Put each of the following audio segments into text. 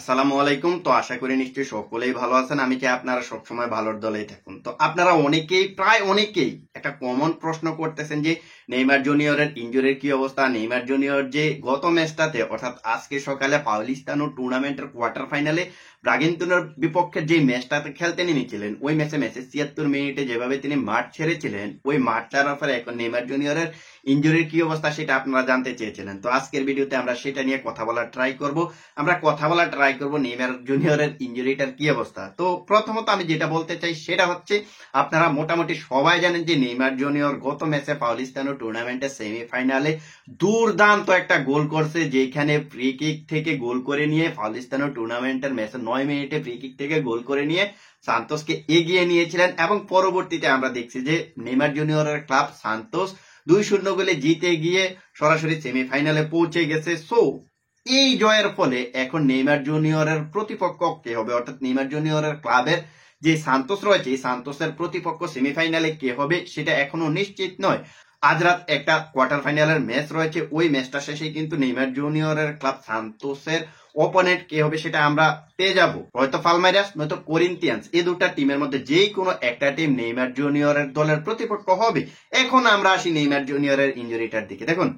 আসসালামু আলাইকুম। তো আশা করি নিশ্চয়ই সকলেই ভালো আছেন। আমি চাই আপনারা সবসময় ভালোর দলেই থাকুন। তো আপনারা প্রায় অনেকেই একটা কমন প্রশ্ন করতেছেন যে নেইমার জুনিয়রের ইনজুরির কি অবস্থা। নেইমার জুনিয়র যে গত ম্যাচটাতে অর্থাৎ আজকে সকালে পাউলিস্তানো টুর্নামেন্টের কোয়ার্টার ফাইনালে ব্রাগেন্তিনোর বিপক্ষে যে ম্যাচটাতে খেলতে নেমেছিলেন, ওই ম্যাচে 76 মিনিটে যেভাবে তিনি মাঠ ছেড়েছিলেন, ওই মাঠ ছাড়ার পরে এখন নেইমার জুনিয়রের ইনজুরির কি অবস্থা সেটা আপনারা জানতে চেয়েছিলেন। তো আজকের ভিডিওতে আমরা সেটা নিয়ে কথা বলার ট্রাই করব। নেইমার জুনিয়রের ইনজুরিটার কি অবস্থা। তো প্রথমত আমি যেটা বলতে চাই সেটা হচ্ছে, আপনারা মোটামুটি সবাই জানেন যে নেইমার জুনিয়র গত ম্যাচে পাউলিস্তানো টুর্নামেন্টের সেমিফাইনালে দুর্দান্ত একটা গোল করছে, যেখানে ফ্রি কিক থেকে গোল করে নিয়ে পাউলিস্তানো টুর্নামেন্টের ম্যাচে 9 মিনিটে ফ্রি কিক থেকে গোল করে নিয়ে সান্তোসকে এগিয়ে নিয়েছিলেন। এবং পরবর্তীতে আমরা দেখছি যে নেইমার জুনিয়রের ক্লাব সান্তোস 2-0 গোলে জিতে গিয়ে সরাসরি সেমিফাইনালে পৌঁছে গেছে। সো এই জয়ের ফলে এখন নেইমার জুনিয়রের প্রতিপক্ষ কে হবে, অর্থাৎ নেইমার জুনিয়রের ক্লাবের যে সান্তোস রয়েছে, এই সান্তোসের প্রতিপক্ষ সেমিফাইনালে কে হবে সেটা এখনো নিশ্চিত নয়। আজ রাত একটা কোয়ার্টার ফাইনালের ম্যাচ রয়েছে, ওই ম্যাচটা শেষে কিন্তু নেইমার জুনিয়রের ক্লাব সান্তোসের অপোনেন্ট কে হবে সেটা আমরা পেয়ে যাব। হয়তো পালমেইরাস নয়তো করিন্থিয়ান্স, এই দুটা টিমের মধ্যে যেই কোনো একটা টিম নেইমার জুনিয়রের দলের প্রতিপক্ষ হবে। এখন আমরা আসি নেইমার জুনিয়রের ইনজুরিটার দিকে। দেখুন,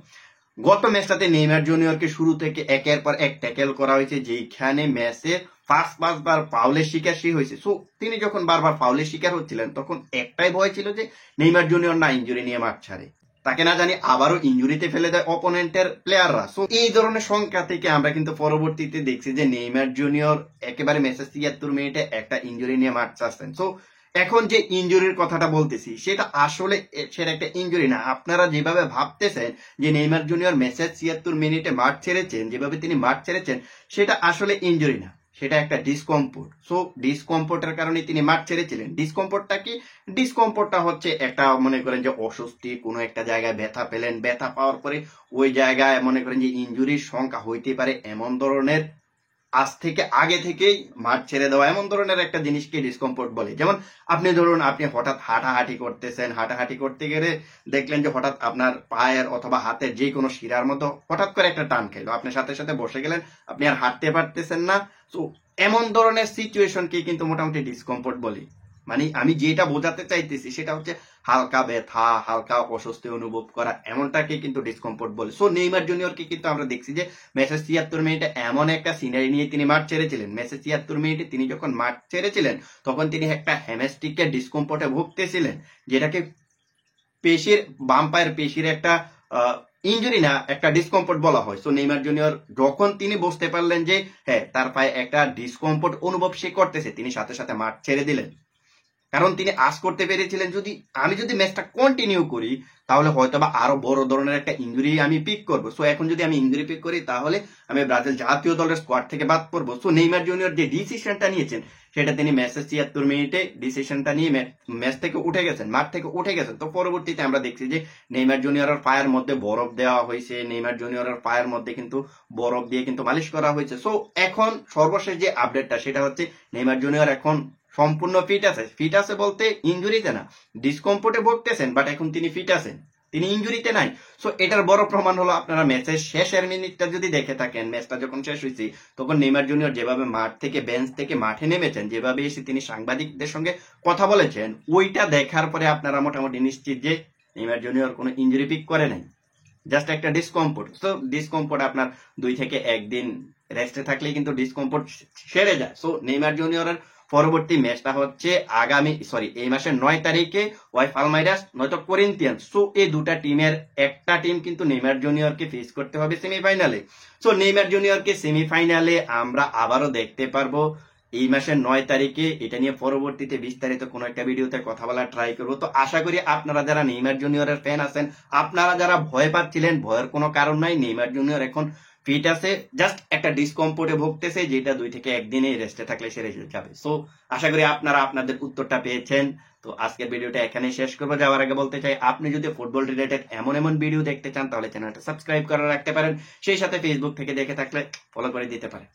গত ম্যাচটাতে নেইমার জুনিয়রকে শুরু থেকে একের পর এক ট্যাকেল করা হয়েছে, যেখানে ম্যাচে পাঁচবার ফাউলের শিকার সে হয়েছে। সো তিনি যখন বারবার ফাউলের শিকার হচ্ছিলেন, তখন একটাই ভয় ছিল যে নেইমার জুনিয়র না ইনজুরি নিয়ে মাঠ ছাড়ে, তাকে না জানি আবারও ইনজুরিতে ফেলে দেয় অপোনেন্টের প্লেয়াররা। সো এই ধরনের সংখ্যা থেকে আমরা কিন্তু পরবর্তীতে দেখছি যে নেইমার জুনিয়র একেবারে ম্যাচের 73 মিনিটে একটা ইনজুরি নিয়ে মাঠ ছাড়ছেন। সো এখন যে ইনজুরির কথাটা বলতেছি সেটা আসলে সেটা একটা ইনজুরি না। আপনারা যেভাবে ভাবতেছেন যে নেইমার জুনিয়র ম্যাচের 76 মিনিটে মাঠ ছেড়েছেন, যেভাবে তিনি মাঠ ছেড়েছেন, সেটা আসলে ইনজুরি না, সেটা একটা ডিসকমফোর্ট। সো ডিসকমফোর্টের কারণে তিনি মাঠ ছেড়েছিলেন। ডিসকমফোর্টটা কি? ডিসকমফোর্টটা হচ্ছে একটা, মনে করেন যে অস্বস্তি, কোনো একটা জায়গায় ব্যথা পেলেন, ব্যথা পাওয়ার পরে ওই জায়গায় মনে করেন যে ইনজুরির সংখ্যা হইতে পারে এমন ধরনের, আজ থেকে আগে থেকেই মাঠ ছেড়ে দেওয়া, এমন ধরনের একটা জিনিসকে ডিসকমফোর্ট বলে। যেমন আপনি ধরুন, আপনি হঠাৎ হাঁটাহাঁটি করতেছেন, হাঁটাহাঁটি করতে গেলে দেখলেন যে হঠাৎ আপনার পায়ের অথবা হাতের যে কোনো শিরার মতো হঠাৎ করে একটা টান খেলো, আপনি সাথে সাথে বসে গেলেন, আপনি আর হাঁটতে পারতেছেন না। তো এমন ধরনের সিচুয়েশনকে কিন্তু মোটামুটি ডিসকমফোর্ট বলি। মানে আমি যেটা বোঝাতে চাইতেছি সেটা হচ্ছে হালকা ব্যথা, হালকা অস্বস্তি অনুভব করা, এমনটাকে কিন্তু ডিসকমফোর্ট বলে। সো নেইমার জুনিয়রকে কিন্তু আমরা দেখছি যে ম্যাচের 76 মিনিটে এমন একটা সিনারি নিয়ে তিনি মাঠ ছেড়েছিলেন। ম্যাচের 76 মিনিটে তিনি যখন মাঠ ছেড়েছিলেন, তখন তিনি একটা হ্যামস্ট্রিকের ডিসকমফোর্টে ভুগতেছিলেন, যেটাকে পেশির, বাম পায়ের পেশির একটা ইনজুরি না, একটা ডিসকমফোর্ট বলা হয়। সো নেইমার জুনিয়র যখন তিনি বুঝতে পারলেন যে হ্যাঁ, তার পায়ে একটা ডিসকমফোর্ট অনুভব সে করতেছে, তিনি সাথে সাথে মাঠ ছেড়ে দিলেন। কারণ তিনি আশ করতে পেরেছিলেন আমি যদি ম্যাচটা কন্টিনিউ করি, তাহলে হয়তো বা আরো বড় ধরনের একটা ইনজুরি আমি পিক করবো। সো এখন যদি আমি ইনজুরি পিক করি, তাহলে আমি ব্রাজিল জাতীয় দলের স্কোয়াড থেকে বাদ পড়বো। সো নেইমার জুনিয়র যে ডিসিশনটা নিয়েছেন, সেটা তিনি ম্যাচের 76 মিনিটে ডিসিশনটা নিয়ে ম্যাচ থেকে উঠে গেছেন, মাঠ থেকে উঠে গেছেন। তো পরবর্তীতে আমরা দেখছি যে নেইমার জুনিয়রের পায়ের মধ্যে বরফ দেওয়া হয়েছে, নেইমার জুনিয়রের পায়ের মধ্যে কিন্তু বরফ দিয়ে কিন্তু মালিশ করা হয়েছে। সো এখন সর্বশেষ যে আপডেটটা সেটা হচ্ছে, নেইমার জুনিয়র এখন সম্পূর্ণ ফিট আছে। ফিট আছে বলতে ইনজুরিতে না, ডিসকমফোর্টে ভুগতেছেন, বাট এখন তিনি ফিট আছেন, তিনি ইনজুরিতে নাই। সো এটার বড় প্রমাণ হলো, আপনারা ম্যাচের শেষের মিনিটটা যদি দেখে থাকেন, ম্যাচটা যখন শেষ হয়েছে, তখন নেইমার জুনিয়র যেভাবে মাঠ থেকে, বেঞ্চ থেকে মাঠে নেমেছেন, যেভাবে এসে তিনি সাংবাদিকদের সঙ্গে কথা বলেছেন, ওইটা দেখার পরে আপনারা মোটামুটি নিশ্চিত যে নেইমার জুনিয়র কোনো ইনজুরি পিক করে নাই, জাস্ট একটা ডিসকমফোর্ট। সো ডিসকমফোর্ট আপনার 2 থেকে 1 দিন রেস্টে থাকলে কিন্তু ডিসকমফোর্ট সেরে যায়। সো নেইমার জুনিয়রের পরবর্তী ম্যাচটা হচ্ছে এই মাসের 9 তারিখে ওয়াই পালমেইরাস নয়তো করিন্থিয়ান্স। সো এই দুটা টিমের একটা টিম কিন্তু নেইমার জুনিয়রকে ফেস করতে হবে সেমিফাইনালে। সো নেইমার জুনিয়রকে সেমিফাইনালে আমরা আবারও দেখতে পারবো এই মাসের 9 তারিখে। এটা নিয়ে পরবর্তীতে বিস্তারিত কোনো একটা ভিডিওতে কথা বলার ট্রাই করবো। তো আশা করি আপনারা যারা নেইমার জুনিয়রের ফ্যান আছেন, আপনারা যারা ভয় পাচ্ছিলেন, ভয়ের কোনো কারণ নাই। নেইমার জুনিয়র এখন ফিট আছে, জাস্ট একটা ডিসকমফোর্টে ভুগতেছে, যেটা 2 থেকে 1 দিনে রেস্টে থাকলে সেরে যাবে। সো আশা করি আপনারা আপনাদের উত্তরটা পেয়েছেন। তো আজকের ভিডিওটা এখানে শেষ করবো। যাওয়ার আগে বলতে চাই, আপনি যদি ফুটবল রিলেটেড এমন ভিডিও দেখতে চান, তাহলে চ্যানেলটা সাবস্ক্রাইব করে রাখতে পারেন। সেই সাথে ফেসবুক থেকে দেখে থাকলে ফলো করে দিতে পারেন।